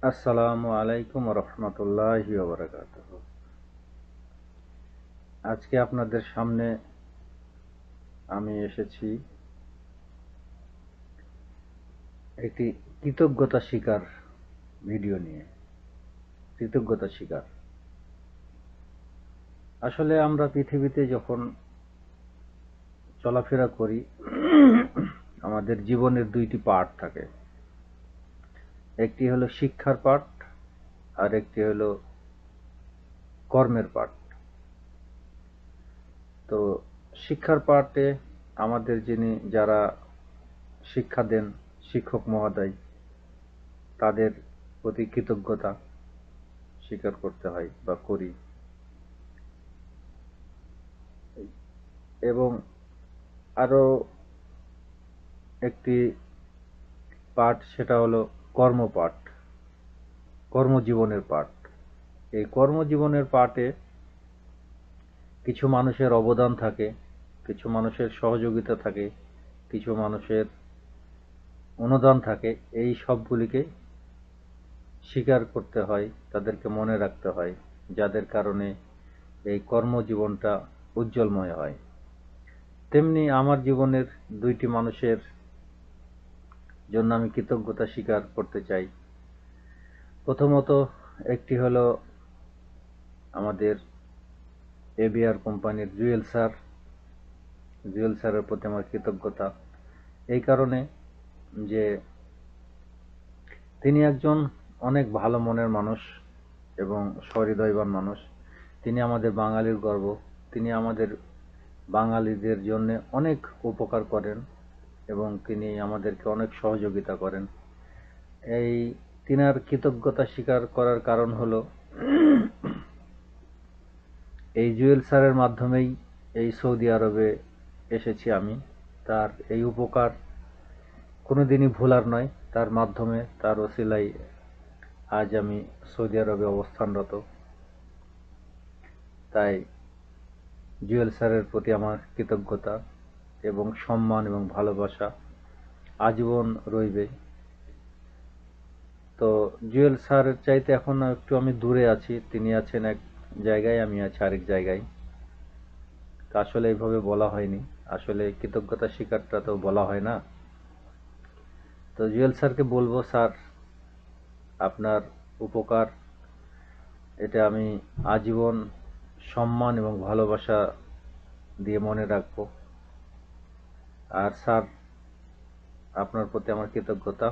আসসালামু আলাইকুম রহমতুল্লাহি ওয়া বারাকাতুহু। আজকে আপনাদের সামনে আমি এসেছি একটি কৃতজ্ঞতা স্বীকার ভিডিও নিয়ে। কৃতজ্ঞতা স্বীকার, আসলে আমরা পৃথিবীতে যখন চলাফেরা করি আমাদের জীবনের দুইটি পার্ট থাকে, একটি হলো শিক্ষার পার্ট আর একটি হলো কর্মের পার্ট। তো শিক্ষার পার্টে আমাদের যারা শিক্ষা দেন, শিক্ষক মহোদয়, তাদের প্রতি কৃতজ্ঞতা স্বীকার করতে হয় বা করি। এবং আরো একটি পার্ট, সেটা হলো কর্মপাঠ, কর্মজীবনের পার্ট। এই কর্মজীবনের পার্টে কিছু মানুষের অবদান থাকে, কিছু মানুষের সহযোগিতা থাকে, কিছু মানুষের অনুদান থাকে। এই সবগুলিকে স্বীকার করতে হয়, তাদেরকে মনে রাখতে হয়, যাদের কারণে এই কর্মজীবনটা উজ্জ্বলময় হয়। তেমনি আমার জীবনের দুইটি মানুষের জন্য আমি কৃতজ্ঞতা স্বীকার করতে চাই। প্রথমত, একটি হলো আমাদের এবিআর কোম্পানির জুয়েল স্যার। জুয়েল স্যারের প্রতি আমার কৃতজ্ঞতা এই কারণে যে তিনি একজন অনেক ভালো মনের মানুষ এবং সহৃদয়বান মানুষ। তিনি আমাদের বাঙালির গর্ব। তিনি আমাদের বাঙালিদের জন্য অনেক উপকার করেন এবং তিনি আমাদেরকে অনেক সহযোগিতা করেন। এই তিনার কৃতজ্ঞতা স্বীকার করার কারণ হলো এই জুয়েল স্যারের মাধ্যমেই এই সৌদি আরবে এসেছি আমি। তার এই উপকার কোনোদিনই ভোলার নয়। তার মাধ্যমে, তার ওসিলায় আজ আমি সৌদি আরবে অবস্থানরত। তাই জুয়েল স্যারের প্রতি আমার কৃতজ্ঞতা এবং সম্মান এবং ভালোবাসা আজীবন রইবে। তো জুয়েল স্যারের চাইতে এখন একটু আমি দূরে আছি। তিনি আছেন এক জায়গায়, আমি আছি আরেক জায়গায়। আসলে এইভাবে বলা হয়নি, আসলে কৃতজ্ঞতা স্বীকারটা তো বলা হয় না। তো জুয়েল স্যারকে বলবো, স্যার আপনার উপকার এটা আমি আজীবন সম্মান এবং ভালোবাসা দিয়ে মনে রাখবো। আর স্যার, আপনার প্রতি আমার কৃতজ্ঞতা।